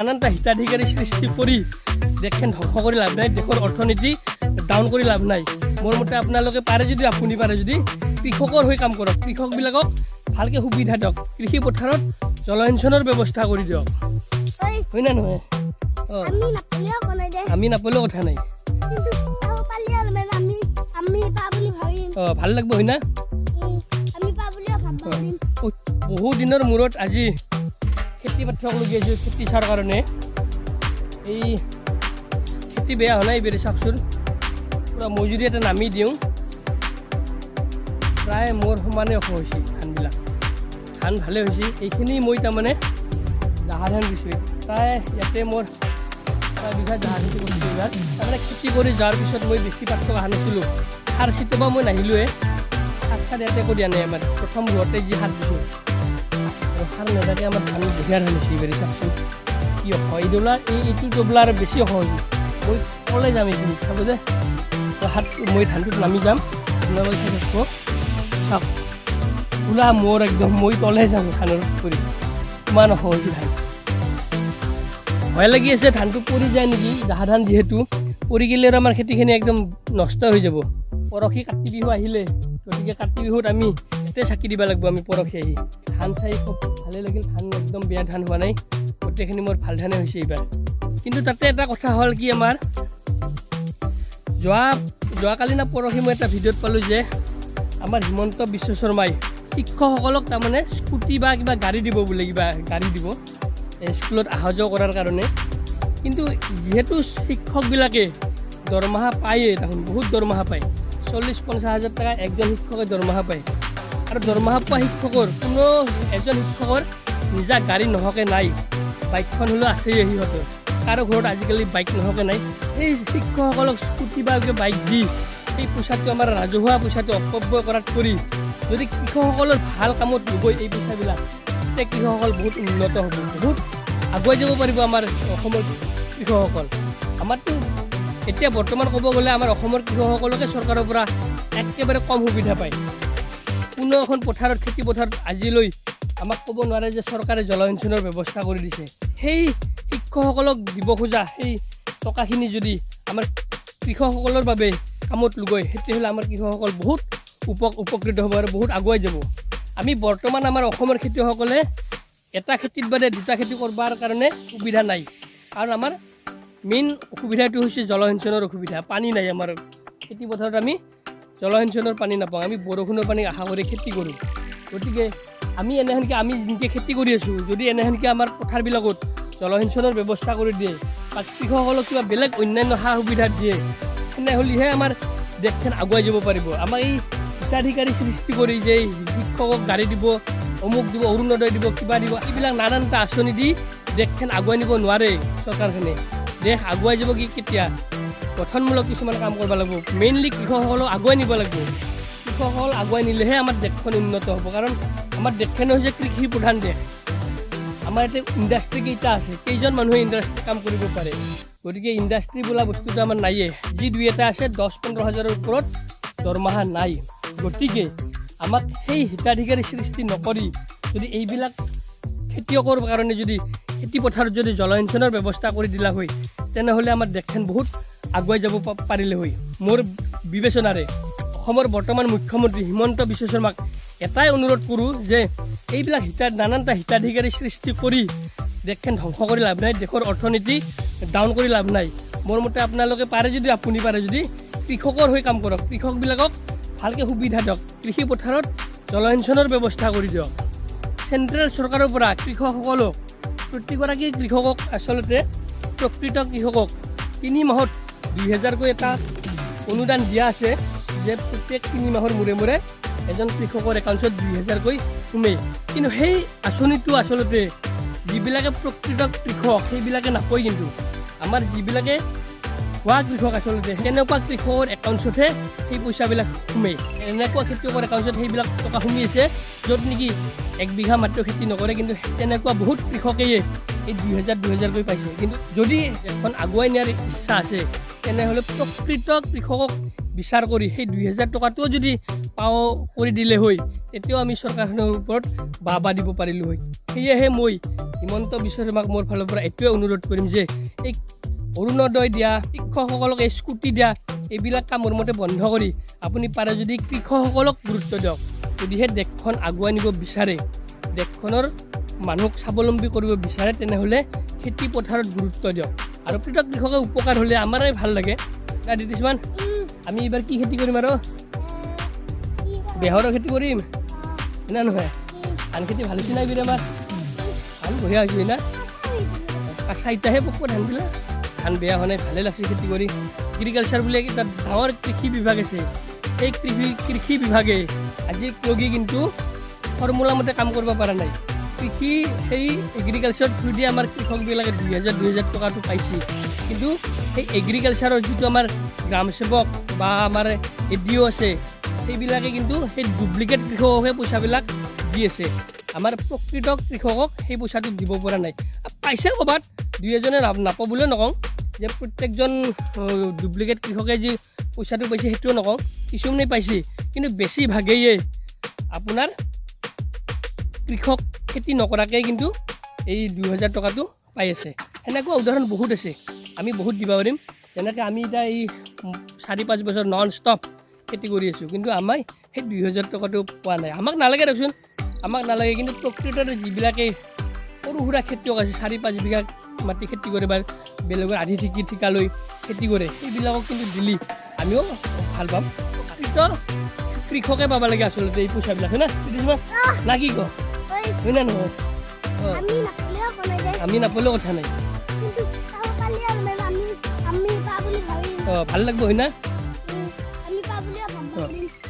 নানানটা হিতাধিকাৰী সৃষ্টি কৰি দেশখন ধ্বংস কৰি লাভ নাই, দেশৰ অৰ্থনীতি ডাউন কৰি লাভ নাই। মোৰ মতে আপোনালোকে পাৰে যদি আপুনি পাৰে যদি কৃষকৰ হৈ কাম কৰক, কৃষকবিলাকক ভালকৈ সুবিধা দিয়ক, কৃষি পথাৰত জলসিঞ্চনৰ ব্যৱস্থা কৰি দিয়ক, হয় না নহয়? অঁ, আমি নাপালেও কথা নাই। অঁ, ভাল লাগিব হয় না? বহু দিনৰ মূৰত আজি খেতি পথাৰক লগি আহিছোঁ খেতি চোৱাৰ কাৰণে। এই খেতি বেয়া হোৱা নাই এইবাৰ, চাওকচোন পূৰা মই যদি এটা নামি দিওঁ প্ৰায় মোৰ সমানে ওখ হৈছে ধানবিলাক, ধান ভালে হৈছে। এইখিনি মই তাৰমানে জাহা ধান দিছোঁ, প্ৰায় ইয়াতে মোৰ প্ৰায় বিঘা জাহা খেতি কৰিছোঁ এইবাৰ। তাৰমানে খেতি কৰি যোৱাৰ পিছত মই বেছি পাৰ্থক্য অহা নাছিলোঁ, সাৰ চিটিব মই নাহিলোৱে, সাৰ ইয়াতে কৰি আনে আমাৰ প্ৰথম ঘৰতে যি সাৰ দিছোঁ আৰু সাৰ নেদাকে আমাৰ ধান বঢ়িয়া ধান হৈছে এইবাৰ। চাওকচোন কি ওখ, এই ডবলা এইটো ডবলা আৰু বেছি ওখ হৈছে। মই তলে যাম এইখিনি চাব যে হাত মই ধানটোত নামি যাম, আপোনালোকে চাই থাকিব, চাওক পুৰা মোৰ একদম মই তলে যাম ধানৰ কৰি, ইমান ওখ হৈছে ধান। ভয় লাগি আছে ধানটো পৰি যায় নেকি, জাহা ধান যিহেতু পৰি গ'লে আৰু আমাৰ খেতিখিনি একদম নষ্ট হৈ যাব। পৰহি কাতি বিহু আহিলে, গতিকে কাতি বিহুত আমি ইয়াতে চাকি দিব লাগিব। আমি পৰহি আহি ধান চাই খুব ভালেই লাগিল, ধান একদম বেয়া ধান হোৱা নাই, গোটেইখিনি মোৰ ভাল ধানে হৈছে এইবাৰ। কিন্তু তাতে এটা কথা হ'ল কি, আমাৰ যোৱাকালি না পৰহি মই এটা ভিডিঅ'ত পালোঁ যে আমাৰ হিমন্ত বিশ্ব শৰ্মাই শিক্ষকসকলক তাৰমানে স্কুটি বা কিবা গাড়ী দিব বোলে, কিবা গাড়ী দিব স্কুলত অহা যোৱা কৰাৰ কাৰণে। কিন্তু যিহেতু শিক্ষকবিলাকে দৰমহা পায়েই, দেখোন বহুত দৰমহা পায়, 40-50 হাজাৰ টকা একজন শিক্ষকে দৰমহা পায়। আৰু দৰমহা পোৱা শিক্ষকৰ কোনো এজন শিক্ষকৰ নিজা গাড়ী নোহোৱাকৈ নাই, বাইকখন হ'লেও আছেই সিহঁতৰ, কাৰো ঘৰত আজিকালি বাইক নোহোৱাকৈ নাই। সেই শিক্ষকসকলক স্কুটি বা বাইক দি সেই পইচাটো আমাৰ ৰাজহুৱা পইচাটো অপব্যয় কৰাত কৰি যদি কৃষকসকলৰ ভাল কামত ল'বই এই পইচাবিলাক, তেতিয়া কৃষকসকল বহুত উন্নত হ'ব, বহুত আগুৱাই যাব পাৰিব আমাৰ অসমৰ কৃষকসকল। আমাৰতো এতিয়া বৰ্তমান ক'ব গ'লে আমাৰ অসমৰ কৃষকসকলকে চৰকাৰৰ পৰা একেবাৰে কম সুবিধা পায়। কোনো এখন পথাৰত খেতি পথাৰত আজিলৈ আমাক ক'ব নোৱাৰে যে চৰকাৰে জলসিঞ্চনৰ ব্যৱস্থা কৰি দিছে। সেই শিক্ষকসকলক দিব খোজা সেই টকাখিনি যদি আমাৰ কৃষকসকলৰ বাবে কামত লগায়, তেতিয়াহ'লে আমাৰ কৃষকসকল বহুত উপকৃত হ'ব আৰু বহুত আগুৱাই যাব। আমি বৰ্তমান আমাৰ অসমৰ খেতিয়কসকলে এটা খেতিত বাদে দুটা খেতি কৰিবৰ কাৰণে সুবিধা নাই, কাৰণ আমাৰ মেইন অসুবিধাটো হৈছে জলসিঞ্চনৰ অসুবিধা। পানী নাই আমাৰ খেতি পথাৰত, আমি জলসিঞ্চনৰ পানী নাপাওঁ, আমি বৰষুণৰ পানী আশা কৰি খেতি কৰোঁ। গতিকে আমি এনেহেনকৈ আমি যেনেকৈ খেতি কৰি আছোঁ, যদি এনেহেনকৈ আমাৰ পথাৰবিলাকত জলসিঞ্চনৰ ব্যৱস্থা কৰি দিয়ে বা কৃষকসকলক কিবা বেলেগ অন্যান্য সা সুবিধা দিয়ে, তেনেহ'লেহে আমাৰ দেশখন আগুৱাই যাব পাৰিব। আমাক এই হিতাধিকাৰী সৃষ্টি কৰি যে শিক্ষকক গাড়ী দিব, অমুক দিব, অৰুণোদয় দিব, কিবা দিব, এইবিলাক নানানটা আঁচনি দি দেশখন আগুৱাই নিব নোৱাৰে চৰকাৰখনে। দেশ আগুৱাই যাব কি কেতিয়া, গঠনমূলক কিছুমান কাম কৰিব লাগিব, মেইনলি কৃষকসকলক আগুৱাই নিব লাগিব। কৃষকসকল আগুৱাই নিলেহে আমাৰ দেশখন উন্নত হ'ব, কাৰণ আমাৰ দেশখন হৈছে কৃষি প্ৰধান দেশ। আমাৰ ইয়াতে ইণ্ডাষ্ট্ৰি কেইটা আছে, কেইজন মানুহে ইণ্ডাষ্ট্ৰি কাম কৰিব পাৰে, গতিকে ইণ্ডাষ্ট্ৰি বোলা বস্তুটো আমাৰ নায়েই। যি দুই এটা আছে 10-15 হাজাৰৰ ওপৰত দৰমহা নাই। গতিকে আমাক সেই হিতাধিকাৰী সৃষ্টি নকৰি যদি এইবিলাক খেতিয়কৰ কাৰণে যদি খেতি পথাৰত যদি জলসিঞ্চনৰ ব্যৱস্থা কৰি দিলা হয়, তেনেহ'লে আমাৰ দেশখন বহুত আগুৱাই যাব পাৰিলে হয়। মোৰ বিবেচনাৰে অসমৰ বৰ্তমান মুখ্যমন্ত্ৰী হিমন্ত বিশ্ব শৰ্মাক এটাই অনুৰোধ কৰোঁ যে এইবিলাক নানানটা হিতাধিকাৰী সৃষ্টি কৰি দেশখন ধ্বংস কৰি লাভ নাই, দেশৰ অৰ্থনীতি ডাউন কৰি লাভ নাই। মোৰ মতে আপোনালোকে পাৰে যদি আপুনি পাৰে যদি কৃষকৰ হৈ কাম কৰক, কৃষকবিলাকক ভালকৈ সুবিধা দিয়ক, কৃষি পথাৰত জলসিঞ্চনৰ ব্যৱস্থা কৰি দিয়ক। চেণ্ট্ৰেল চৰকাৰৰ পৰা কৃষকসকলক, প্ৰতিগৰাকী কৃষকক আচলতে প্ৰকৃত কৃষকক 3 মাহত 2000কৈ এটা অনুদান দিয়া আছে, যে প্ৰত্যেক 3 মাহৰ মূৰে মূৰে এজন কৃষকৰ একাউণ্টত 2000কৈ সোমে। কিন্তু সেই আঁচনিটো আচলতে যিবিলাকে প্ৰকৃত কৃষক সেইবিলাকে নাপায়, কিন্তু আমাৰ যিবিলাকে হোৱা কৃষক আচলতে তেনেকুৱা কৃষকৰ একাউণ্টতহে সেই পইচাবিলাক সোমে। এনেকুৱা খেতিয়কৰ একাউণ্টত সেইবিলাক টকা সোমি আছে য'ত নেকি 1 বিঘা মাত্ৰ খেতি নকৰে, কিন্তু তেনেকুৱা বহুত কৃষকেই এই 2000-2000কৈ পাইছে। কিন্তু যদি এখন আগুৱাই নিয়াৰ ইচ্ছা আছে, তেনেহ'লে প্ৰকৃত কৃষকক বিচাৰ কৰি সেই 2000 টকাটোও যদি কৰি দিলে হয়, তেতিয়াও আমি চৰকাৰখনৰ ওপৰত বাহ দিব পাৰিলোঁ হয়। সেয়েহে মই হিমন্ত বিশ্ব শৰ্মাক মোৰ ফালৰ পৰা এইটোৱে অনুৰোধ কৰিম যে এই অৰুণোদয় দিয়া, শিক্ষকসকলক এই স্কুটি দিয়া, এইবিলাক কাম মোৰ মতে বন্ধ কৰি আপুনি পাৰে যদি কৃষকসকলক গুৰুত্ব দিয়ক। যদিহে দেশখন আগুৱাই নিব বিচাৰে, দেশখনৰ মানুহক স্বাৱলম্বী কৰিব বিচাৰে, তেনেহ'লে খেতি পথাৰত গুৰুত্ব দিয়ক। আৰু পৃথক কৃষকে উপকাৰ হ'লে আমাৰে ভাল লাগে। দিতিছমান আমি এইবাৰ কি খেতি কৰিম আৰু বেহৰৰ খেতি কৰিম না নহয়? ধান খেতি ভাল হৈছে নাই বিৰে আমাৰ? ধান বঢ়িয়া হৈছে না? চাৰিটাহে পকব ধানবিলাক, ধান বেয়া হোৱা নাই, ভালে লাগছে খেতি কৰি। এগ্ৰিকালচাৰ বুলি এটা ডাঙৰ কৃষি বিভাগ আছে, সেই কৃষি বিভাগে আজিলৈকে কিন্তু ফৰ্মুলা মতে কাম কৰিব পৰা নাই। কৃষি সেই এগ্ৰিকালচাৰ থ্ৰু দি আমাৰ কৃষকবিলাকে 2000 টকাটো পাইছে, কিন্তু সেই এগ্ৰিকালচাৰৰ যিটো আমাৰ গ্ৰাম সেৱক বা আমাৰ এডিঅ' আছে, সেইবিলাকে কিন্তু সেই ডুপ্লিকেট কৃষককহে পইচাবিলাক দি আছে। আমাৰ প্ৰকৃত কৃষকক সেই পইচাটো দিব পৰা নাই। পাইছে ক'ৰবাত দুই এজনে নাপাওঁ বুলিও নকওঁ, যে প্ৰত্যেকজন ডুপ্লিকেট কৃষকে যি পইচাটো পাইছে সেইটোও নকওঁ, কিছুমানে পাইছে, কিন্তু বেছিভাগেই আপোনাৰ কৃষক খেতি নকৰাকৈ কিন্তু এই 2000 টকাটো পাই আছে। সেনেকুৱা উদাহৰণ বহুত আছে, আমি বহুত দিব পাৰিম। যেনেকৈ আমি এতিয়া এই 4-5 বছৰ নন ষ্টপ খেতি কৰি আছোঁ, কিন্তু আমাৰ সেই 2000 টকাটো পোৱা নাই। আমাক নালাগে দেচোন, আমাক নালাগে, কিন্তু প্ৰকৃততে যিবিলাকে সৰু সুৰা খেতিয়ক আছে, 4-5 বিঘা মাটি খেতি কৰে বা বেলেগৰ আধি ঠিকা লৈ খেতি কৰে, সেইবিলাকক কিন্তু দিলি আমিও ভাল পাম। প্ৰকৃত কৃষকে পাব লাগে আচলতে এই পইচাবিলাক, হয় না কি কয়? হয় না নহয়? আমি নাপালেও কথা নাই, ভাল লাগিব, হয় না?